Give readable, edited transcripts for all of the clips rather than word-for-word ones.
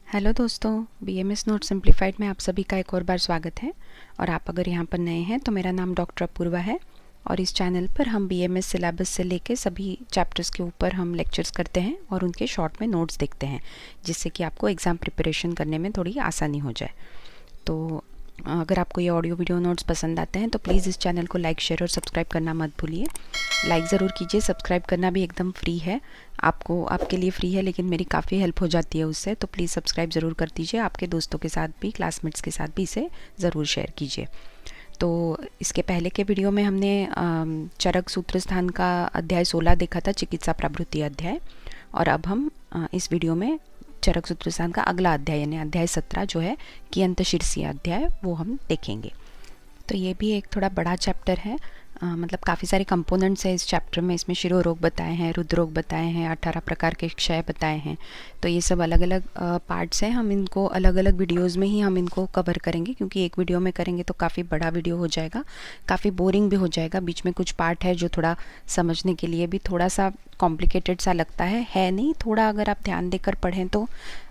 Hello दोस्तों, BMS note simplified में आप सभी का एक और बार स्वागत है। और आप अगर यहाँ पर नए हैं तो मेरा नाम डॉक्टर अपूर्वा है और इस चैनल पर हम बीएमएस सिलेबस से लेके सभी चैप्टर्स के ऊपर हम लेक्चर्स करते हैं और उनके शॉर्ट में नोट्स देखते हैं, जिससे कि आपको एग्ज़ाम प्रिपरेशन करने में थोड़ी आसानी हो जाए। तो अगर आपको ये ऑडियो वीडियो नोट्स पसंद आते हैं तो प्लीज़ इस चैनल को लाइक, शेयर और सब्सक्राइब करना मत भूलिए। लाइक ज़रूर कीजिए, सब्सक्राइब करना भी एकदम फ्री है, आपके लिए फ्री है, लेकिन मेरी काफ़ी हेल्प हो जाती है उससे। तो प्लीज़ सब्सक्राइब ज़रूर कर दीजिए। आपके दोस्तों के साथ भी, क्लासमेट्स के साथ भी इसे ज़रूर शेयर कीजिए। तो इसके पहले के वीडियो में हमने चरक सूत्र स्थान का अध्याय 16 देखा था, चिकित्सा प्रवृत्ति अध्याय। और अब हम इस वीडियो में चरक सूत्र स्थान का अगला अध्याय यानी अध्याय 17 जो है कियंत शीर्षीय अध्याय, वो हम देखेंगे। तो ये भी एक थोड़ा बड़ा चैप्टर है, मतलब काफ़ी सारे कंपोनेंट्स हैं इस चैप्टर में। इसमें शिरो रोग बताए हैं, रुद्र रोग बताए हैं, 18 प्रकार के क्षय बताए हैं। तो ये सब अलग अलग पार्ट्स हैं। हम इनको अलग अलग वीडियोस में ही हम इनको कवर करेंगे, क्योंकि एक वीडियो में करेंगे तो काफ़ी बड़ा वीडियो हो जाएगा, काफ़ी बोरिंग भी हो जाएगा। बीच में कुछ पार्ट है जो थोड़ा समझने के लिए भी थोड़ा सा कॉम्प्लिकेटेड सा लगता है नहीं। थोड़ा अगर आप ध्यान देकर पढ़ें तो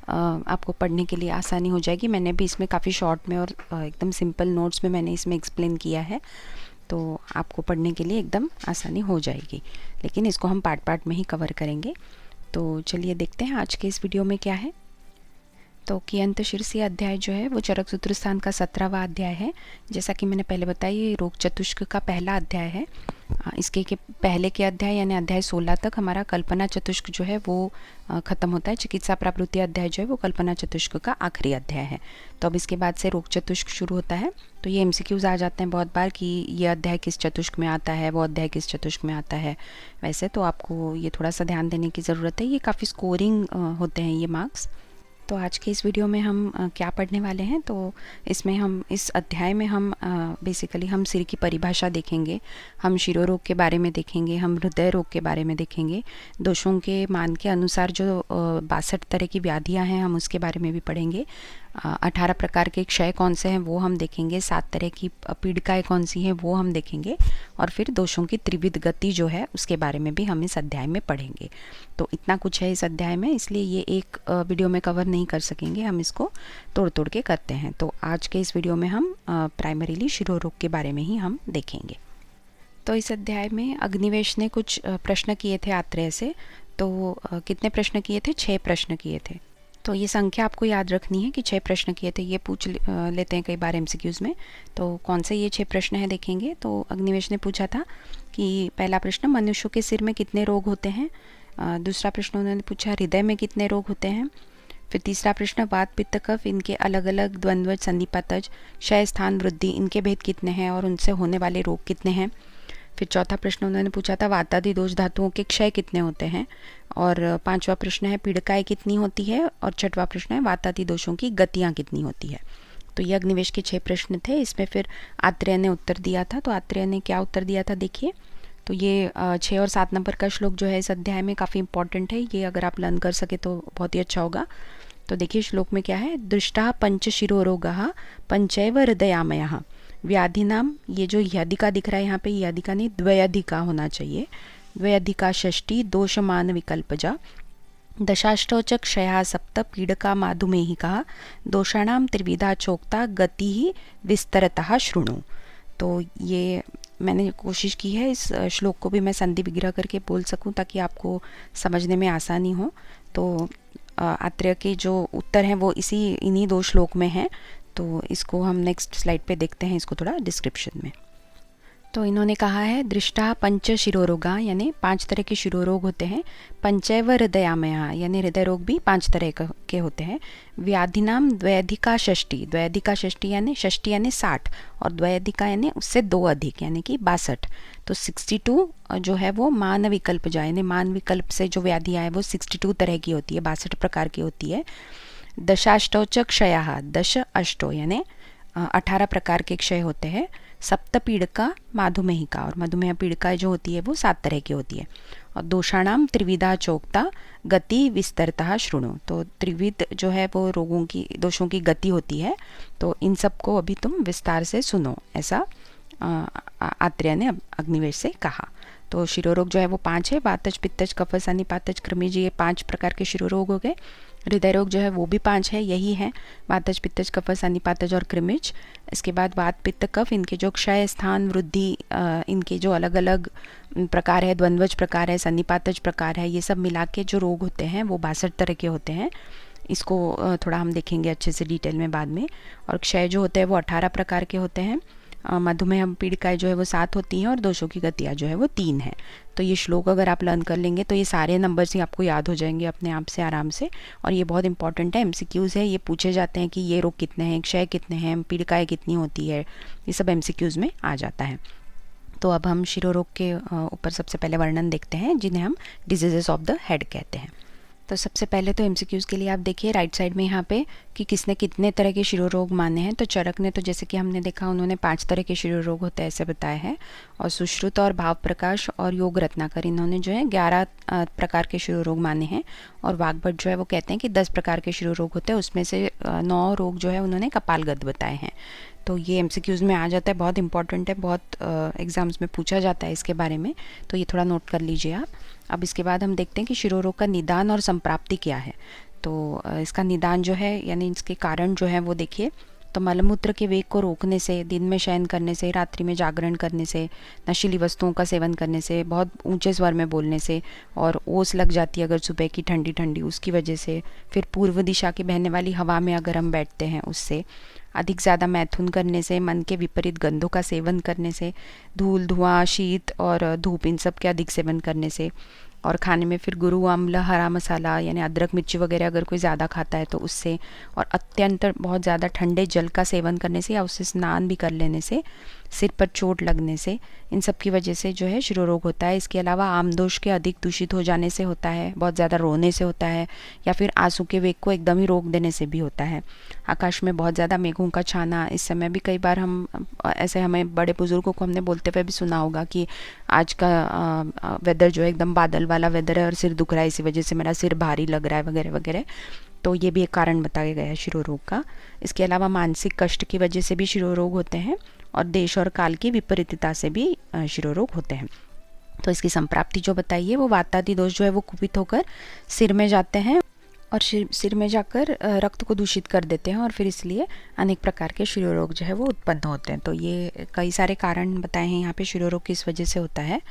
आपको पढ़ने के लिए आसानी हो जाएगी। मैंने भी इसमें काफ़ी शॉर्ट में और एकदम सिंपल नोट्स में मैंने इसमें एक्सप्लेन किया है, तो आपको पढ़ने के लिए एकदम आसानी हो जाएगी। लेकिन इसको हम पार्ट पार्ट में ही कवर करेंगे। तो चलिए देखते हैं आज के इस वीडियो में क्या है। तो कियंत शीर्षीय अध्याय जो है वो चरक सूत्र स्थान का 17वां अध्याय है। जैसा कि मैंने पहले बताया, ये रोग चतुष्क का पहला अध्याय है। इसके के पहले के अध्याय यानी अध्याय 16 तक हमारा कल्पना चतुष्क जो है वो ख़त्म होता है। चिकित्सा प्रवृत्ति अध्याय जो है वो कल्पना चतुष्क का आखिरी अध्याय है। तो अब इसके बाद से रोग चतुष्क शुरू होता है। तो ये एमसीक्यूज आ जाते हैं बहुत बार कि ये अध्याय किस चतुष्क में आता है, वो अध्याय किस चतुष्क में आता है। वैसे तो आपको ये थोड़ा सा ध्यान देने की ज़रूरत है। ये काफ़ी स्कोरिंग होते हैं ये मार्क्स। तो आज के इस वीडियो में हम क्या पढ़ने वाले हैं, तो इसमें हम इस अध्याय में हम बेसिकली हम सिर की परिभाषा देखेंगे, हम शिरोरोग के बारे में देखेंगे, हम हृदय रोग के बारे में देखेंगे, दोषों के मान के अनुसार जो 62 तरह की व्याधियां हैं हम उसके बारे में भी पढ़ेंगे। 18 प्रकार के क्षय कौन से हैं वो हम देखेंगे, 7 तरह की पीड़िकाएँ कौन सी हैं वो हम देखेंगे, और फिर दोषों की त्रिविध गति जो है उसके बारे में भी हम इस अध्याय में पढ़ेंगे। तो इतना कुछ है इस अध्याय में, इसलिए ये एक वीडियो में कवर नहीं कर सकेंगे, हम इसको तोड़ तोड़ के करते हैं। तो आज के इस वीडियो में हम प्राइमरीली शिरोरोग के बारे में ही हम देखेंगे। तो इस अध्याय में अग्निवेश ने कुछ प्रश्न किए थे आत्रेय से। तो कितने प्रश्न किए थे? 6 प्रश्न किए थे। तो ये संख्या आपको याद रखनी है कि 6 प्रश्न किए थे। ये पूछ लेते हैं कई बार एमसीक्यूज़ में। तो कौन से ये 6 प्रश्न हैं देखेंगे। तो अग्निवेश ने पूछा था कि पहला प्रश्न, मनुष्यों के सिर में कितने रोग होते हैं। दूसरा प्रश्न उन्होंने पूछा, हृदय में कितने रोग होते हैं। फिर तीसरा प्रश्न, वात पित्त कफ इनके अलग अलग द्वंद्व संधिपातज क्षय स्थान वृद्धि इनके भेद कितने हैं और उनसे होने वाले रोग कितने हैं। फिर चौथा प्रश्न उन्होंने पूछा था, वातादि दोष धातुओं के क्षय कितने होते हैं। और पांचवा प्रश्न है, पीड़िकाएँ कितनी होती है। और छठवां प्रश्न है, वातादि दोषों की गतियाँ कितनी होती है। तो ये अग्निवेश के 6 प्रश्न थे। इसमें फिर आत्रेय ने उत्तर दिया था। तो आत्रेय ने क्या उत्तर दिया था देखिए। तो ये 6 और 7 नंबर का श्लोक जो है इस अध्याय में काफ़ी इंपॉर्टेंट है। ये अगर आप लर्न कर सके तो बहुत ही अच्छा होगा। तो देखिए श्लोक में क्या है, दृष्टा पंच शिरोरोगः पंचैव हृदयामयः व्याधि नाम, ये जो यदिका दिख रहा है यहाँ पे, यदिका नहीं द्वयधिका होना चाहिए, द्वयधिका षष्ठी दोषमान विकल्पजा दशाष्टौ च क्षया सप्त पीड़का माधुमेहिका दोषाणाम त्रिविधा चोक्ता गति ही विस्तरतः शृणु। तो ये मैंने कोशिश की है इस श्लोक को भी मैं संधि विग्रह करके बोल सकूं ताकि आपको समझने में आसानी हो। तो आत्रेय के जो उत्तर हैं वो इन्हीं 2 श्लोक में हैं। तो इसको हम नेक्स्ट स्लाइड पे देखते हैं, इसको थोड़ा डिस्क्रिप्शन में। तो इन्होंने कहा है, दृष्टा पंच शिरोरोगा यानी 5 तरह के शिरोरोग होते हैं। पंचैव हृदयामया यानी हृदय रोग भी 5 तरह के होते हैं। व्याधिनाम द्वयधिका षष्ठी, द्वयधिका षष्ठी यानी 60 और द्वयधिका यानी उससे 2 अधिक यानी कि 62। तो 62 जो है वो मान विकल्प जाए, यानी मान विकल्प से जो व्याधियाँ है वो 62 तरह की होती है, 62 प्रकार की होती है। दशाष्टौ च क्षया, 10 अष्टो यानी 18 प्रकार के क्षय होते हैं। सप्त पीड़का माधुमेहिका, और मधुमेह पीड़िका जो होती है वो 7 तरह की होती है। और दोषाणाम त्रिविधा चोक्ता गति विस्तरतः शृणु, तो त्रिविध जो है वो रोगों की, दोषों की गति होती है। तो इन सब को अभी तुम विस्तार से सुनो, ऐसा आत्रेय ने अग्निवेश से कहा। तो शिरोरोग जो है वो 5 है, वातज पित्तज कफस निपातज कृमिज, ये 5 प्रकार के शिरोरोग हो गए। हृदय रोग जो है वो भी 5 है, यही है वातज, पित्तज, कफज, सन्निपातज और कृमिज। इसके बाद वात, पित्त, कफ, इनके जो क्षय, स्थान, वृद्धि, इनके जो अलग अलग प्रकार है, द्वंद्वज प्रकार है, सन्निपातज प्रकार है, ये सब मिला के जो रोग होते हैं वो 62 तरह के होते हैं। इसको थोड़ा हम देखेंगे अच्छे से डिटेल में बाद में। और क्षय जो होते हैं वो 18 प्रकार के होते हैं। मधुमेह पीड़िकाएँ जो है वो 7 होती हैं और दोषों की गतियाँ जो है वो 3 है। तो ये श्लोक अगर आप लर्न कर लेंगे तो ये सारे नंबर्स ही आपको याद हो जाएंगे अपने आप से आराम से। और ये बहुत इंपॉर्टेंट है, एमसीक्यूज़ है, ये पूछे जाते हैं कि ये रोग कितने हैं, क्षय कितने हैं, पीड़िकाएँ कितनी होती है, ये सब एमसीक्यूज़ में आ जाता है। तो अब हम शिरोरोग के ऊपर सबसे पहले वर्णन देखते हैं, जिन्हें हम डिजीजेस ऑफ द हेड कहते हैं। तो सबसे पहले तो एमसीक्यूज़ के लिए आप देखिए राइट साइड में यहाँ पे कि किसने कितने तरह के शिरोरोग माने हैं। तो चरक ने तो जैसे कि हमने देखा उन्होंने 5 तरह के शिरोरोग होते हैं ऐसे बताया है। और सुश्रुत और भाव प्रकाश और योग रत्नाकर इन्होंने जो है 11 प्रकार के शिरोरोग माने हैं। और वाग्भट जो है वो कहते हैं कि 10 प्रकार के शिरोरोग होते हैं, उसमें से 9 रोग जो है उन्होंने कपालगत बताए हैं। तो ये एमसीक्यूज़ में आ जाता है, बहुत इंपॉर्टेंट है, बहुत एग्ज़ाम्स में पूछा जाता है इसके बारे में, तो ये थोड़ा नोट कर लीजिए आप। अब इसके बाद हम देखते हैं कि शिरोरोग का निदान और संप्राप्ति क्या है। तो इसका निदान जो है यानी इसके कारण जो है वो देखिए, तो मलमूत्र के वेग को रोकने से, दिन में शयन करने से, रात्रि में जागरण करने से, नशीली वस्तुओं का सेवन करने से, बहुत ऊंचे स्वर में बोलने से, और ओस लग जाती है अगर सुबह की ठंडी ठंडी उसकी वजह से, फिर पूर्व दिशा की बहने वाली हवा में अगर हम बैठते हैं उससे, अधिक ज़्यादा मैथुन करने से, मन के विपरीत गंधों का सेवन करने से, धूल, धुआं, शीत और धूप इन सब के अधिक सेवन करने से, और खाने में फिर गुरु, अम्ल, हरा मसाला यानी अदरक, मिर्ची वगैरह अगर कोई ज़्यादा खाता है तो उससे, और अत्यंत बहुत ज़्यादा ठंडे जल का सेवन करने से या उससे स्नान भी कर लेने से, सिर पर चोट लगने से, इन सब की वजह से जो है शिरोरोग होता है। इसके अलावा आमदोष के अधिक दूषित हो जाने से होता है, बहुत ज़्यादा रोने से होता है, या फिर आंसू के वेग को एकदम ही रोक देने से भी होता है। आकाश में बहुत ज़्यादा मेघों का छाना, इस समय भी कई बार हम ऐसे हमें बड़े बुजुर्गों को हमने बोलते हुए भी सुना होगा कि आज का वेदर जो है एकदम बादल वाला वेदर है और सिर दुख रहा है, इसी वजह से मेरा सिर भारी लग रहा है वगैरह वगैरह। तो ये भी एक कारण बताया गया है शिरोरोग का। इसके अलावा मानसिक कष्ट की वजह से भी शिरोरोग होते हैं, और देश और काल की विपरीतता से भी शिरोरोग होते हैं। तो इसकी संप्राप्ति जो बताइए, वो वातादि दोष जो है वो कुपित होकर सिर में जाते हैं और सिर में जाकर रक्त को दूषित कर देते हैं, और फिर इसलिए अनेक प्रकार के शिरोरोग जो है वो उत्पन्न होते हैं। तो ये कई सारे कारण बताए हैं यहाँ पे शिरोरोग किस वजह से होता है,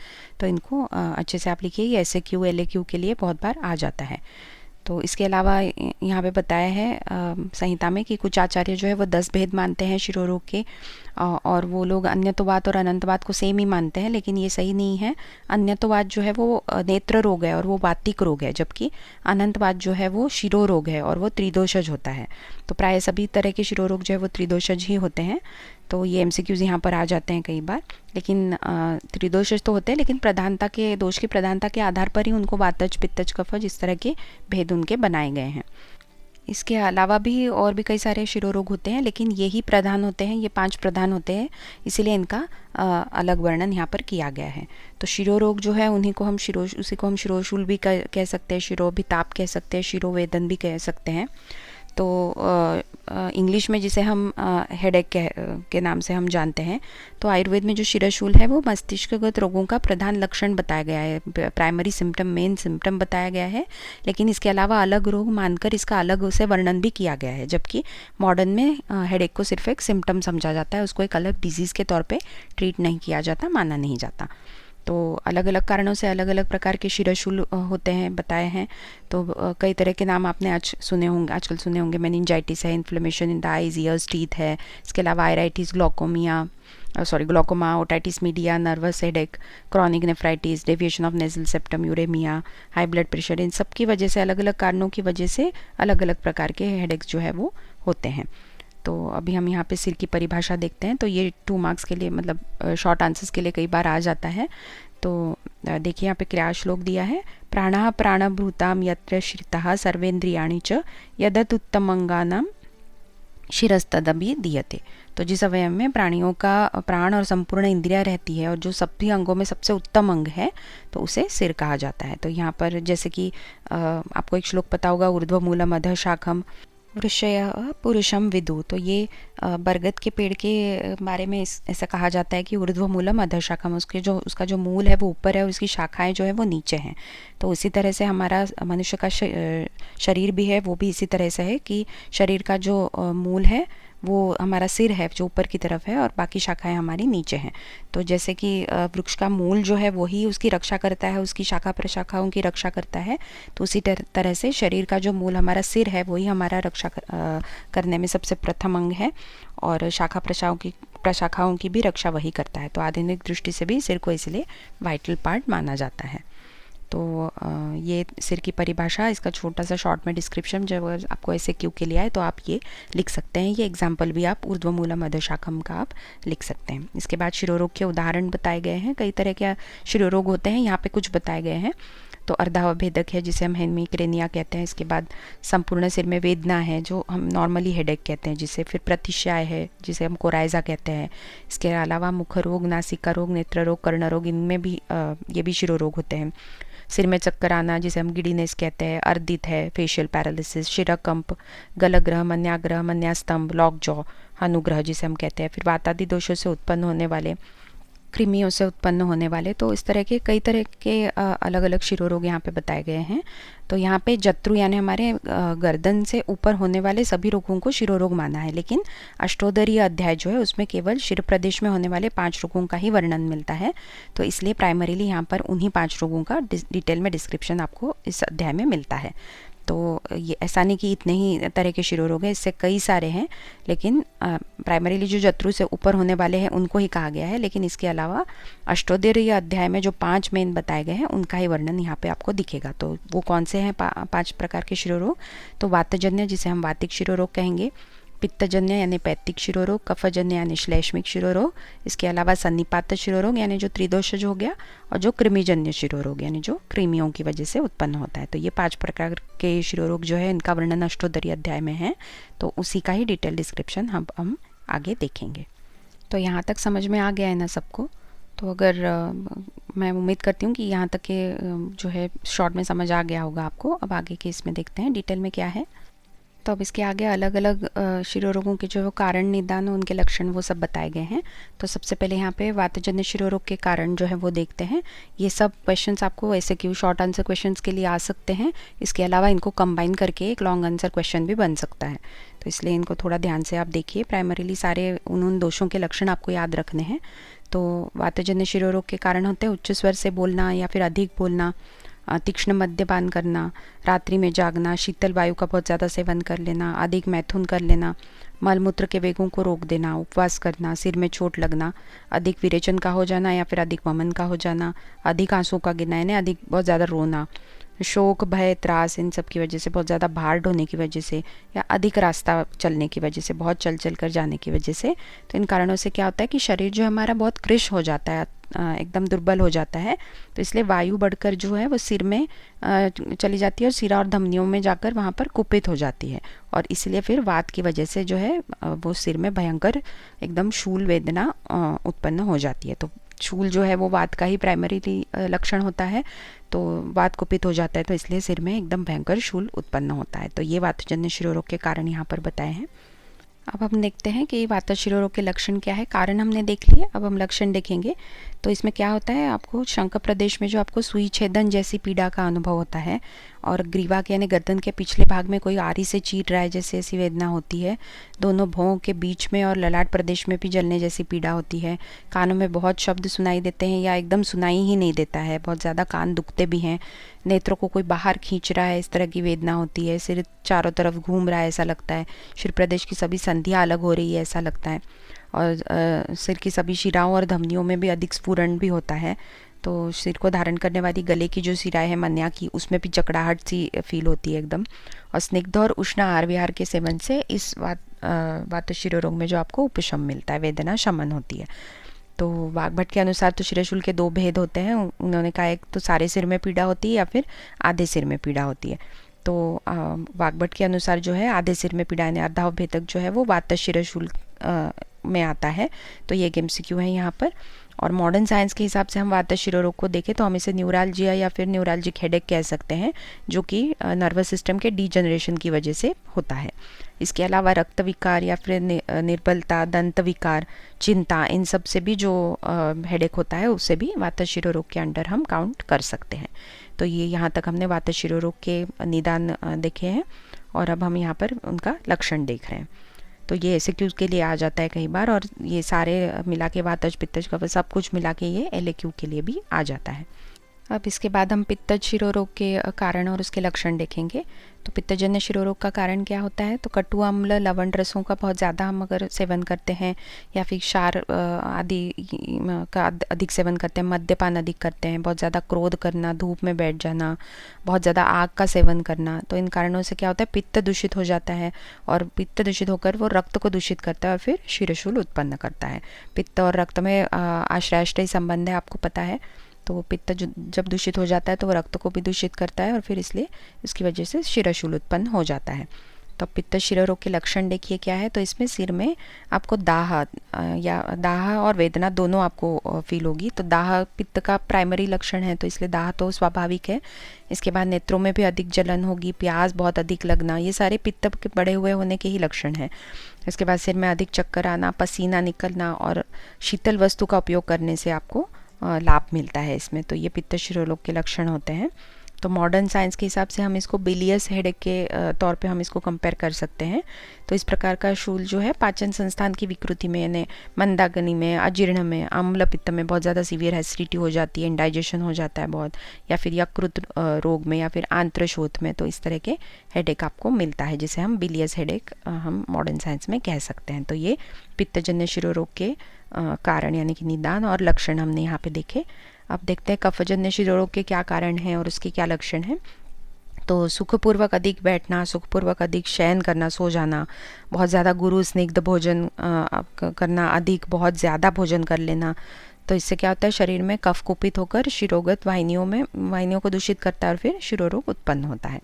तो इनको अच्छे से आप लिखिए। ये SAQ LAQ के लिए बहुत बार आ जाता है। तो इसके अलावा यहाँ पे बताया है संहिता में कि कुछ आचार्य जो है वो 10 भेद मानते हैं शिरोरोग के, और वो लोग अन्यतोवाद और अनंतवाद को सेम ही मानते हैं, लेकिन ये सही नहीं है। अन्यतोवाद जो है वो नेत्र रोग है और वो वातिक रोग है, जबकि अनंतवाद जो है वो शिरोरोग है और वो त्रिदोषज होता है। तो प्राय सभी तरह के शिरोरोग जो है वो त्रिदोषज ही होते हैं। तो ये MCQs यहाँ पर आ जाते हैं कई बार, लेकिन त्रिदोषज तो होते हैं, लेकिन प्रधानता के दोष की प्रधानता के आधार पर ही उनको वातज, पित्तज, कफज इस तरह के भेद उनके बनाए गए हैं। इसके अलावा भी और भी कई सारे शिरोरोग होते हैं, लेकिन यही प्रधान होते हैं, ये 5 प्रधान होते हैं, इसीलिए इनका अलग वर्णन यहाँ पर किया गया है। तो शिरोरोग जो है उसी को हम शिरोशूल भी कह सकते हैं, शिरोभिताप कह सकते हैं, शिरोवेदन भी कह सकते हैं। तो इंग्लिश में जिसे हम हेडेक के नाम से हम जानते हैं, तो आयुर्वेद में जो शिरोशूल है वो मस्तिष्कगत रोगों का प्रधान लक्षण बताया गया है, प्राइमरी सिम्टम, मेन सिम्टम बताया गया है। लेकिन इसके अलावा अलग रोग मानकर इसका अलग से वर्णन भी किया गया है, जबकि मॉडर्न में हेडेक को सिर्फ एक सिम्टम समझा जाता है, उसको एक अलग डिजीज़ के तौर पे ट्रीट नहीं किया जाता, माना नहीं जाता। तो अलग अलग कारणों से अलग अलग प्रकार के शिरोशूल होते हैं, बताए हैं। तो कई तरह के नाम आपने आजकल सुने होंगे। मेनिंजाइटिस है, inflammation in the eyes, ears, teeth है। इसके अलावा iritis, glaucoma, otitis media, nervous headache, chronic nephritis, deviation of nasal septum, uraemia, high blood pressure, इन सब की वजह से, अलग अलग कारणों की वजह से अलग अलग प्रकार के हेडेक्स जो है वो होते हैं। तो अभी हम यहाँ पे सिर की परिभाषा देखते हैं। तो ये 2 मार्क्स के लिए, मतलब शॉर्ट आंसर्स के लिए कई बार आ जाता है। तो देखिए यहाँ पे क्रिया श्लोक दिया है। प्राणः प्राणभूताम यत्र श्रितः सर्वेन्द्रियाणि च यदत उत्तमंगानाम शिरस्तदभि दीयते। तो जिस अवयव में प्राणियों का प्राण और संपूर्ण इंद्रिया रहती है और जो सभी अंगों में सबसे उत्तम अंग है, तो उसे सिर कहा जाता है। तो यहाँ पर जैसे कि आपको एक श्लोक पता होगा, ऊर्ध्व मूलम अधः शाखम, वृषयः पुरुषम विदु। तो ये बरगद के पेड़ के बारे में ऐसा कहा जाता है कि ऊर्ध्वमूलम अधःशाखम, उसका जो मूल है वो ऊपर है और उसकी शाखाएं जो है वो नीचे हैं। तो उसी तरह से हमारा मनुष्य का शरीर भी है, वो भी इसी तरह से है कि शरीर का जो मूल है वो हमारा सिर है जो ऊपर की तरफ है और बाकी शाखाएं हमारी नीचे हैं। तो जैसे कि वृक्ष का मूल जो है वही उसकी रक्षा करता है, उसकी शाखा प्रशाखाओं की रक्षा करता है, तो उसी तरह से शरीर का जो मूल हमारा सिर है वही हमारा रक्षा करने में सबसे प्रथम अंग है और शाखा प्रशाखाओं की भी रक्षा वही करता है। तो आधुनिक दृष्टि से भी सिर को इसलिए वाइटल पार्ट माना जाता है। तो ये सिर की परिभाषा, इसका छोटा सा शॉर्ट में डिस्क्रिप्शन जब आपको ऐसे क्यू के लिए आए तो आप ये लिख सकते हैं। ये एग्जाम्पल भी आप ऊर्ध्वमूलम अधःशाखम का आप लिख सकते हैं। इसके बाद शिरोरोग के उदाहरण बताए गए हैं। कई तरह के शिरोरोग होते हैं, यहाँ पे कुछ बताए गए हैं। तो अर्धावभेदक है जिसे हम हेमिक्रेनिया कहते हैं। इसके बाद संपूर्ण सिर में वेदना है जो हम नॉर्मली हेडेक कहते हैं जिसे। फिर प्रतिश्याय है जिसे हम कोराइजा कहते हैं। इसके अलावा मुख रोग, नासिका रोग, नेत्र रोग, कर्ण रोग, इनमें भी ये भी शिरोरोग होते हैं। सिर में चक्कर आना जिसे हम गिडीनेस कहते हैं, अर्दित है, फेशियल पैरालिसिस, शिरकंप, गलग्रह, मन्याग्रह, मन्यास्तंभ, लॉक जॉ, अनुग्रह जिसे हम कहते हैं। फिर वातादि दोषों से उत्पन्न होने वाले, कृमियों से उत्पन्न होने वाले, तो इस तरह के कई तरह के अलग अलग शिरोरोग यहाँ पे बताए गए हैं। तो यहाँ पे जत्रु यानी हमारे गर्दन से ऊपर होने वाले सभी रोगों को शिरोरोग माना है, लेकिन अष्टोदरीय अध्याय जो है उसमें केवल शिर प्रदेश में होने वाले 5 रोगों का ही वर्णन मिलता है। तो इसलिए प्राइमरीली यहाँ पर उन्हीं 5 रोगों का डिटेल में डिस्क्रिप्शन आपको इस अध्याय में मिलता है। तो ये ऐसा नहीं कि इतने ही तरह के शिरोरोग हैं, इससे कई सारे हैं, लेकिन प्राइमरीली जो जत्रु से ऊपर होने वाले हैं उनको ही कहा गया है। लेकिन इसके अलावा अष्टोदरीय अध्याय में जो 5 मेन बताए गए हैं उनका ही वर्णन यहाँ पे आपको दिखेगा। तो वो कौन से हैं 5 प्रकार के शिरोरोग? तो वातजन्य जिसे हम वातिक शिरोरोग कहेंगे, पित्तजन्य यानी पैत्तिक शिरोरोग, कफजन्य यानी श्लेष्मिक शिरोरोग, इसके अलावा सन्निपात शिरोरोग यानी जो त्रिदोषज हो गया, और जो कृमिजन्य शिरोरोग यानी जो कृमियों की वजह से उत्पन्न होता है। तो ये 5 प्रकार के शिरोरोग जो है इनका वर्णन अष्टोदरीय अध्याय में है। तो उसी का ही डिटेल डिस्क्रिप्शन हम आगे देखेंगे। तो यहाँ तक समझ में आ गया है ना सबको? तो अगर मैं उम्मीद करती हूँ कि यहाँ तक के जो है शॉर्ट में समझ आ गया होगा आपको। अब आगे के इसमें देखते हैं डिटेल में क्या है। तो अब इसके आगे अलग अलग शिरोरोगों के जो कारण, निदान, उनके लक्षण वो सब बताए गए हैं। तो सबसे पहले यहाँ पे वातजन्य शिरोरोग के कारण जो है वो देखते हैं। ये सब क्वेश्चंस आपको ऐसे क्यों शॉर्ट आंसर क्वेश्चंस के लिए आ सकते हैं। इसके अलावा इनको कंबाइन करके एक लॉन्ग आंसर क्वेश्चन भी बन सकता है, तो इसलिए इनको थोड़ा ध्यान से आप देखिए। प्राइमरीली सारे उन दोषों के लक्षण आपको याद रखने हैं। तो वातजन्य शिरोरोग के कारण होते हैं उच्च स्वर से बोलना या फिर अधिक बोलना, तीक्ष्ण मद्यपान करना, रात्रि में जागना, शीतल वायु का बहुत ज़्यादा सेवन कर लेना, अधिक मैथुन कर लेना, मलमूत्र के वेगों को रोक देना, उपवास करना, सिर में चोट लगना, अधिक विरेचन का हो जाना या फिर अधिक वमन का हो जाना, अधिक आंसू का गिरना यानी अधिक बहुत ज़्यादा रोना, शोक, भय, त्रास, इन सब की वजह से, बहुत ज़्यादा भार ढोने की वजह से या अधिक रास्ता चलने की वजह से, बहुत चल कर जाने की वजह से। तो इन कारणों से क्या होता है कि शरीर जो हमारा बहुत कृश हो जाता है, एकदम दुर्बल हो जाता है। तो इसलिए वायु बढ़कर जो है वो सिर में चली जाती है और सिरा और धमनियों में जाकर वहाँ पर कुपित हो जाती है, और इसलिए फिर वात की वजह से जो है वो सिर में भयंकर एकदम शूल वेदना उत्पन्न हो जाती है। तो शूल जो है वो वात का ही प्राइमरी लक्षण होता है। तो वात कुपित हो जाता है तो इसलिए सिर में एकदम भयंकर शूल उत्पन्न होता है। तो ये वातजन्य शिरोरोग के कारण यहाँ पर बताए हैं। अब हम देखते हैं कि वात शिरोरोग के लक्षण क्या है। कारण हमने देख लिए, अब हम लक्षण देखेंगे। तो इसमें क्या होता है, आपको शंख प्रदेश में जो आपको सुई छेदन जैसी पीड़ा का अनुभव होता है, और ग्रीवा के यानी गर्दन के पिछले भाग में कोई आरी से चीर रहा है जैसे ऐसी वेदना होती है। दोनों भौं के बीच में और ललाट प्रदेश में भी जलने जैसी पीड़ा होती है। कानों में बहुत शब्द सुनाई देते हैं या एकदम सुनाई ही नहीं देता है, बहुत ज़्यादा कान दुखते भी हैं। नेत्रों को कोई बाहर खींच रहा है, इस तरह की वेदना होती है। सिर चारों तरफ घूम रहा है ऐसा लगता है। शिर प्रदेश की सभी संधियाँ अलग हो रही है ऐसा लगता है। और सिर की सभी शिराओं और धमनियों में भी अधिक स्फुरण भी होता है। तो सिर को धारण करने वाली गले की जो शिराएं है मन्या की, उसमें भी जकड़ाहट सी फील होती है एकदम। और स्निग्ध और उष्ण आहार विहार के सेवन से इस वात शिरोरोग में जो आपको उपशम मिलता है, वेदना शमन होती है। तो वाग्भट के अनुसार तो शिरशूल के 2 भेद होते हैं। उन्होंने कहा एक तो सारे सिर में पीड़ा होती है या फिर आधे सिर में पीड़ा होती है। तो वाग्भट के अनुसार जो है आधे सिर में पीड़ा यानी अर्धावभेदक जो है वो वात शिरशूल में आता है। तो ये एक MCQ है यहाँ पर। और मॉडर्न साइंस के हिसाब से हम वात शिरोरोग को देखें तो हम इसे न्यूरालजिया या फिर न्यूरालजिक हेडेक कह सकते हैं, जो कि नर्वस सिस्टम के डीजनरेशन की वजह से होता है। इसके अलावा रक्त विकार या फिर निर्बलता, दंत विकार, चिंता, इन सब से भी जो हेडेक होता है उससे भी वात शिरोरोग के अंडर हम काउंट कर सकते हैं। तो ये यहाँ तक हमने वात शिरोरोग के निदान देखे हैं और अब हम यहाँ पर उनका लक्षण देख रहे हैं। तो ये SAQ के लिए आ जाता है कई बार, और ये सारे मिला के वातज पित्तज कफ सब कुछ मिला के ये LAQ के लिए भी आ जाता है। अब इसके बाद हम पित्तज शिरोरोग के कारण और उसके लक्षण देखेंगे। तो पित्तजन्य शिरोरोग का कारण क्या होता है? तो कटु अम्ल लवण रसों का बहुत ज़्यादा हम अगर सेवन करते हैं या फिर क्षार आदि का अधिक सेवन करते हैं, मद्यपान अधिक करते हैं, बहुत ज़्यादा क्रोध करना, धूप में बैठ जाना, बहुत ज़्यादा आग का सेवन करना, तो इन कारणों से क्या होता है? पित्त दूषित हो जाता है और पित्त दूषित होकर वो रक्त को दूषित करता है और फिर क्षीरशूल उत्पन्न करता है। पित्त और रक्त में आश्रयाश्रयी संबंध है, आपको पता है। तो पित्त जब दूषित हो जाता है तो वो रक्त को भी दूषित करता है और फिर इसलिए इसकी वजह से क्षीरशूल उत्पन्न हो जाता है। तो पित्त शिरोरोग के लक्षण देखिए क्या है। तो इसमें सिर में आपको दाह और वेदना दोनों आपको फील होगी। तो दाह पित्त का प्राइमरी लक्षण है, तो इसलिए दाह तो स्वाभाविक है। इसके बाद नेत्रों में भी अधिक जलन होगी, प्यास बहुत अधिक लगना, ये सारे पित्त के बढ़े हुए होने के ही लक्षण हैं। इसके बाद सिर में अधिक चक्कर आना, पसीना निकलना और शीतल वस्तु का उपयोग करने से आपको लाभ मिलता है इसमें। तो ये पित्त शिरोरोग के लक्षण होते हैं। तो मॉडर्न साइंस के हिसाब से हम इसको बिलियस हेडेक के तौर पे हम इसको कंपेयर कर सकते हैं। तो इस प्रकार का शूल जो है पाचन संस्थान की विकृति में, यानी मंदाग्नि में, अजीर्ण में, अम्ल पित्त में बहुत ज़्यादा सीवियर एसिडिटी हो जाती है, इंडाइजेशन हो जाता है बहुत, या फिर यकृत रोग में या फिर आंत्रशोथ में, तो इस तरह के हेडेक आपको मिलता है जिसे हम बिलियस हेडेक हम मॉडर्न साइंस में कह सकते हैं। तो ये पित्तजन्य शिरोरोग के कारण यानी कि निदान और लक्षण हमने यहाँ पे देखे। अब देखते हैं कफजन्य शिरोरोग के क्या कारण हैं और उसके क्या लक्षण हैं। तो सुखपूर्वक अधिक बैठना, सुखपूर्वक अधिक शयन करना, सो जाना, बहुत ज़्यादा गुरु स्निग्ध भोजन करना, अधिक बहुत ज़्यादा भोजन कर लेना, तो इससे क्या होता है? शरीर में कफ कुपित होकर शिरोगत वाहिनियों को दूषित करता है और फिर शिरोरोग उत्पन्न होता है।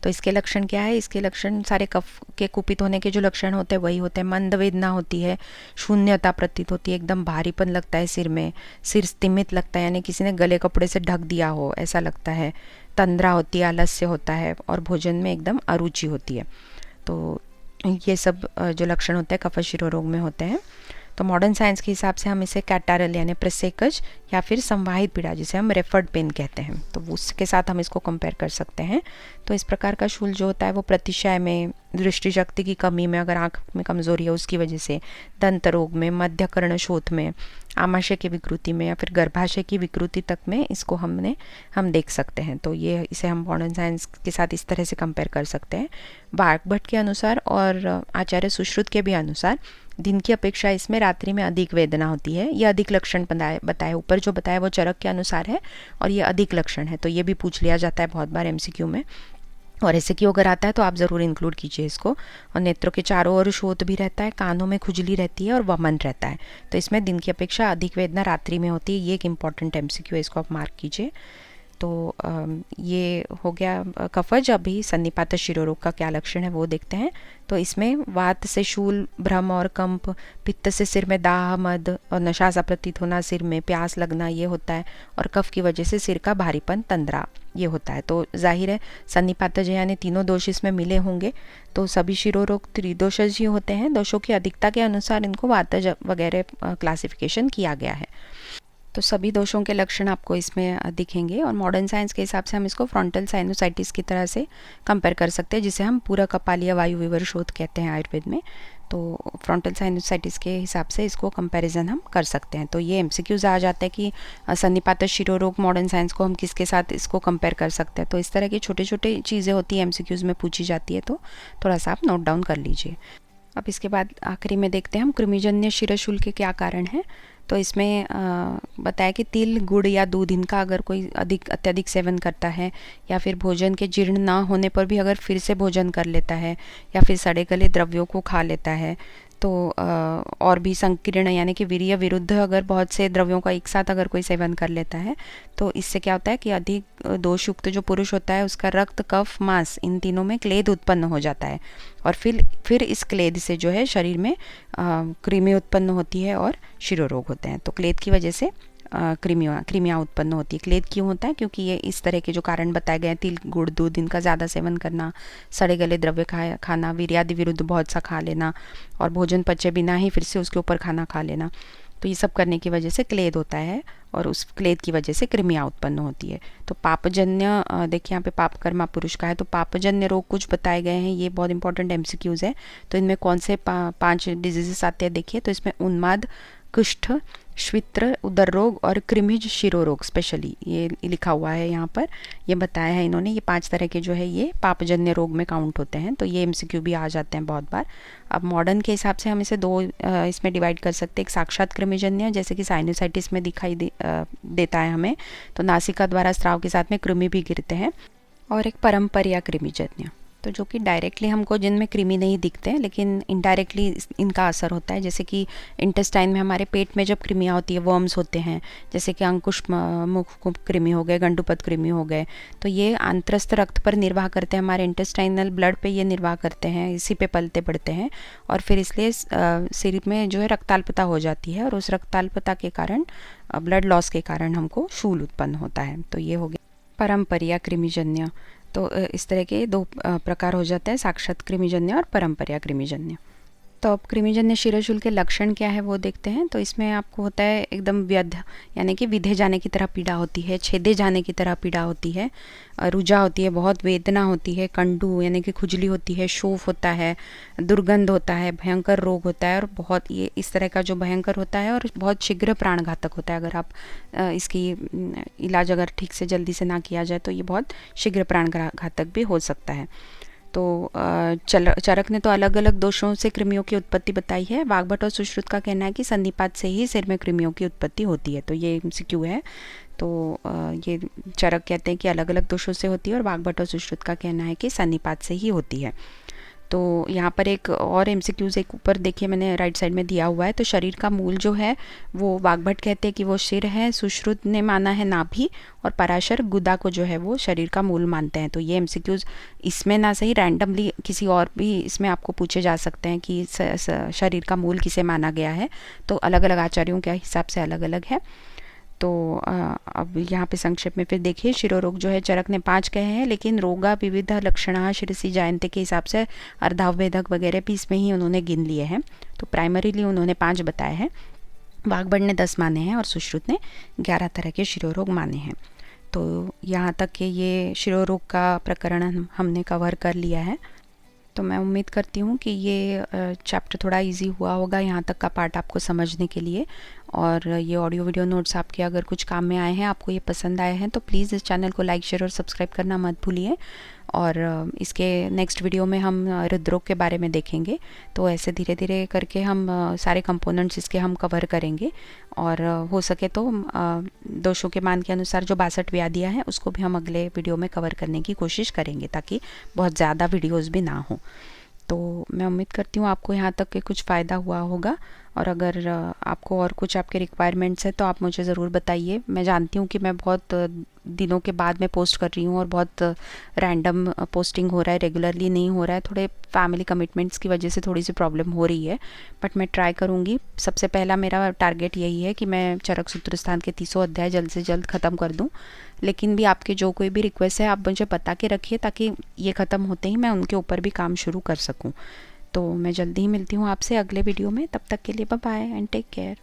तो इसके लक्षण क्या है? इसके लक्षण सारे कफ के कुपित होने के जो लक्षण होते हैं वही होते हैं। मंद वेदना होती है, शून्यता प्रतीत होती है, एकदम भारीपन लगता है सिर में, सिर स्तिमित लगता है यानी किसी ने गले कपड़े से ढक दिया हो ऐसा लगता है, तंद्रा होती है, आलस्य होता है और भोजन में एकदम अरुचि होती है। तो ये सब जो लक्षण होते हैं कफ शिरोरोग में होते हैं। तो मॉडर्न साइंस के हिसाब से हम इसे कैटारल यानी प्रसेकज या फिर संवाहित पीड़ा जिसे हम रेफर्ड पेन कहते हैं, तो उसके साथ हम इसको कंपेयर कर सकते हैं। तो इस प्रकार का शूल जो होता है वो प्रतिशय में, दृष्टि शक्ति की कमी में, अगर आँख में कमजोरी है उसकी वजह से, दंत रोग में, मध्यकर्ण शोथ में, आमाशय की विकृति में या फिर गर्भाशय की विकृति तक में इसको हम देख सकते हैं। तो ये इसे हम मॉडर्न साइंस के साथ इस तरह से कंपेयर कर सकते हैं। बार्कभट्ट के अनुसार और आचार्य सुश्रुत के भी अनुसार दिन की अपेक्षा इसमें रात्रि में अधिक वेदना होती है। ये अधिक लक्षण बताए ऊपर जो बताया वो चरक के अनुसार है और ये अधिक लक्षण है। तो ये भी पूछ लिया जाता है बहुत बार MCQ में, और SAQ अगर आता है तो आप ज़रूर इंक्लूड कीजिए इसको। और नेत्रों के चारों ओर शोथ भी रहता है, कानों में खुजली रहती है और वमन रहता है। तो इसमें दिन की अपेक्षा अधिक वेदना रात्रि में होती है। ये एक इम्पॉर्टेंट MCQ है, इसको आप मार्क कीजिए। तो ये हो गया कफज। अभी सन्निपात शिरोरोग का क्या लक्षण है वो देखते हैं। तो इसमें वात से शूल, भ्रम और कंप, पित्त से सिर में दाह, मद और नशा सा प्रतीत होना, सिर में प्यास लगना ये होता है, और कफ की वजह से सिर का भारीपन, तंद्रा ये होता है। तो जाहिर है सन्निपातज यानी तीनों दोष इसमें मिले होंगे। तो सभी शिरोरोग त्रिदोषज ही होते हैं। दोषों की अधिकता के अनुसार इनको वातज वगैरह क्लासिफिकेशन किया गया है। तो सभी दोषों के लक्षण आपको इसमें दिखेंगे। और मॉडर्न साइंस के हिसाब से हम इसको फ्रंटल साइनोसाइटिस की तरह से कंपेयर कर सकते हैं, जिसे हम पूरा कपालीय वायु विवर शोथ कहते हैं आयुर्वेद में। तो फ्रंटल साइनोसाइटिस के हिसाब से इसको कंपैरिजन हम कर सकते हैं। तो ये MCQs आ जाते हैं कि सन्निपात शिरोरोग मॉडर्न साइंस को हम किसके साथ इसको कंपेयर कर सकते हैं। तो इस तरह की छोटी छोटी चीज़ें होती है MCQs में पूछी जाती है, तो थोड़ा सा आप नोट डाउन कर लीजिए। अब इसके बाद आखिरी में देखते हैं हम कृमिजन्य शिरशूल के क्या कारण हैं। तो इसमें बताया कि तिल, गुड़ या दूध इनका अगर कोई अत्यधिक सेवन करता है, या फिर भोजन के जीर्ण ना होने पर भी अगर फिर से भोजन कर लेता है, या फिर सड़े गले द्रव्यों को खा लेता है, तो और भी संकीर्ण यानी कि वीर्य विरुद्ध अगर बहुत से द्रव्यों का एक साथ अगर कोई सेवन कर लेता है तो इससे क्या होता है कि अधिक दोषयुक्त जो पुरुष होता है उसका रक्त, कफ, मांस इन तीनों में क्लेद उत्पन्न हो जाता है और फिर इस क्लेद से जो है शरीर में कृमि उत्पन्न होती है और शिरोरोग होते हैं। तो क्लेद की वजह से कृमियाँ उत्पन्न होती है। क्लेद क्यों होता है? क्योंकि ये इस तरह के जो कारण बताए गए हैं, तिल, गुड़, दूध इनका ज़्यादा सेवन करना, सड़े गले द्रव्य खाना, वीर्यादि विरुद्ध बहुत सा खा लेना और भोजन पचे बिना ही फिर से उसके ऊपर खाना खा लेना, तो ये सब करने की वजह से क्लेद होता है और उस क्लेद की वजह से कृमियाँ उत्पन्न होती है। तो पापजन्य, देखिए यहाँ पे पाप कर्मा पुरुष का है, तो पापजन्य रोग कुछ बताए गए हैं, ये बहुत इंपॉर्टेंट MCQs है। तो इनमें कौन से 5 डिजीजेस आते हैं देखिए, तो इसमें उन्माद, कुष्ठ, श्वित्र, उदर रोग और कृमिज शिरोरोग स्पेशली ये लिखा हुआ है यहाँ पर, ये बताया है इन्होंने। ये 5 तरह के जो है ये पापजन्य रोग में काउंट होते हैं, तो ये MCQ भी आ जाते हैं बहुत बार। अब मॉडर्न के हिसाब से हम इसे 2 इसमें डिवाइड कर सकते हैं। एक साक्षात कृमिजन्य जैसे कि साइनोसाइटिस में दिखाई देता है हमें, तो नासिका द्वारा स्राव के साथ में कृमि भी गिरते हैं, और एक परंपरिया कृमिजन्य, तो जो कि डायरेक्टली हमको जिनमें कृमि नहीं दिखते हैं लेकिन इनडायरेक्टली इनका असर होता है। जैसे कि इंटेस्टाइन में, हमारे पेट में जब कृमियाँ होती है, वर्म्स होते हैं, जैसे कि अंकुश मुख कृमि हो गए, गंडुपत कृमि हो गए, तो ये आंत्रस्थ रक्त पर निर्वाह करते हैं, हमारे इंटेस्टाइनल ब्लड पे ये निर्वाह करते हैं, इसी पे पलते बढ़ते हैं और फिर इसलिए शरीर में जो है रक्ताल्पता हो जाती है और उस रक्ताल्पता के कारण, ब्लड लॉस के कारण हमको शूल उत्पन्न होता है। तो ये हो गया परंपरिया कृमिजन्य। तो इस तरह के 2 प्रकार हो जाते हैं, साक्षात कृमिजन्य और परंपरिया कृमिजन्य। तो अब कृमिजन्य शिरोशूल के लक्षण क्या है वो देखते हैं। तो इसमें आपको होता है एकदम व्यध यानी कि विधे जाने की तरह पीड़ा होती है, छेदे जाने की तरह पीड़ा होती है, रुजा होती है, बहुत वेदना होती है, कंडू यानी कि खुजली होती है, शोफ होता है, दुर्गंध होता है, भयंकर रोग होता है और बहुत ये इस तरह का जो भयंकर होता है और बहुत शीघ्र प्राणघातक होता है। अगर आप इसकी इलाज अगर ठीक से जल्दी से ना किया जाए तो ये बहुत शीघ्र प्राणघातक भी हो सकता है। तो चरक ने तो अलग अलग दोषों से कृमियों की उत्पत्ति बताई है। वाग्भट और सुश्रुत का कहना है कि संधिपात से ही सिर में कृमियों की उत्पत्ति होती है, तो ये MCQ है। तो ये चरक कहते हैं कि अलग अलग दोषों से होती है और वाग्भट और सुश्रुत का कहना है कि संधिपात से ही होती है। तो यहाँ पर एक और MCQs एक ऊपर देखिए मैंने राइट साइड में दिया हुआ है। तो शरीर का मूल जो है वो वाग्भट कहते हैं कि वो सिर है, सुश्रुत ने माना है नाभि और पराशर गुदा को जो है वो शरीर का मूल मानते हैं। तो ये MCQs इसमें ना सही रैंडमली किसी और भी इसमें आपको पूछे जा सकते हैं कि शरीर का मूल किसे माना गया है, तो अलग अलग आचार्यों के हिसाब से अलग अलग है। तो अब यहाँ पे संक्षेप में फिर देखिए, शिरोरोग जो है चरक ने 5 कहे हैं, लेकिन रोगा विविध लक्षणा शिरसी जयंती के हिसाब से अर्धावभेदक वगैरह भी इसमें ही उन्होंने गिन लिए हैं। तो प्राइमरीली उन्होंने 5 बताए हैं, वाग्भट ने 10 माने हैं और सुश्रुत ने 11 तरह के शिरोरोग माने हैं। तो यहाँ तक कि ये शिरोरोग का प्रकरण हमने कवर कर लिया है। तो मैं उम्मीद करती हूँ कि ये चैप्टर थोड़ा इजी हुआ होगा यहाँ तक का पार्ट आपको समझने के लिए, और ये ऑडियो वीडियो नोट्स आपके अगर कुछ काम में आए हैं, आपको ये पसंद आए हैं, तो प्लीज़ इस चैनल को लाइक, शेयर और सब्सक्राइब करना मत भूलिए। और इसके नेक्स्ट वीडियो में हम हृदरोग के बारे में देखेंगे। तो ऐसे धीरे धीरे करके हम सारे कंपोनेंट्स इसके हम कवर करेंगे और हो सके तो दोषों के मान के अनुसार जो 62 व्याधियाँ हैं उसको भी हम अगले वीडियो में कवर करने की कोशिश करेंगे, ताकि बहुत ज़्यादा वीडियोज़ भी ना हो। तो मैं उम्मीद करती हूँ आपको यहाँ तक के कुछ फ़ायदा हुआ होगा, और अगर आपको और कुछ आपके रिक्वायरमेंट्स है तो आप मुझे ज़रूर बताइए। मैं जानती हूँ कि मैं बहुत दिनों के बाद मैं पोस्ट कर रही हूँ और बहुत रैंडम पोस्टिंग हो रहा है, रेगुलरली नहीं हो रहा है, थोड़े फैमिली कमिटमेंट्स की वजह से थोड़ी सी प्रॉब्लम हो रही है, बट मैं ट्राई करूँगी। सबसे पहला मेरा टारगेट यही है कि मैं चरक सूत्र स्थान के 300 अध्याय जल्द से जल्द ख़त्म कर दूँ। लेकिन भी आपके जो कोई भी रिक्वेस्ट है आप मुझे बता के रखिए, ताकि ये ख़त्म होते ही मैं उनके ऊपर भी काम शुरू कर सकूँ। तो मैं जल्दी ही मिलती हूँ आपसे अगले वीडियो में, तब तक के लिए bye bye and take care.